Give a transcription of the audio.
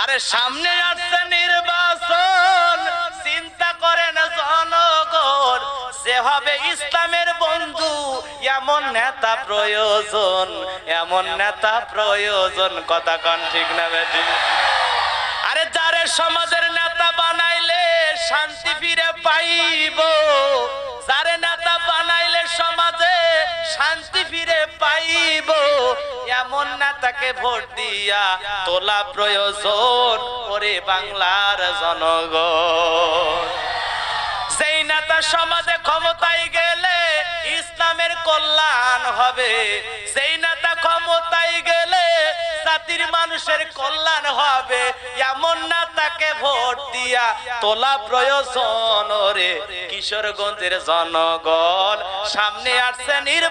আরে সামনে আসছে নির্বাচন, চিন্তা করেন জনগণ, যে হবে ইসলামের বন্ধু এমন নেতা প্রয়োজন, এমন নেতা প্রয়োজন। কথা কন ঠিক না বেঠিক? আরে যারে সমাজের নেতা বানাইলে শান্তি ফিরে পাইব, যারে নেতা বানাইলে সমাজে শান্তি ফিরে পাইব, এমন নেতাকে ভোট দিয়া তোলা প্রয়োজন। ওরে বাংলার জনগণ, যেই নেতা সমাজে ক্ষমতায় গেলে ইসলামের কল্যাণ হবে, যেই নেতা ক্ষমতায় গেলে জাতির মানুষের কল্যাণ হবে, এমন নেতাকে ভোট দিয়া তোলা প্রয়োজন। ওরে কিশোরগঞ্জের জনগণ, সামনে আসছে নির্বাচন।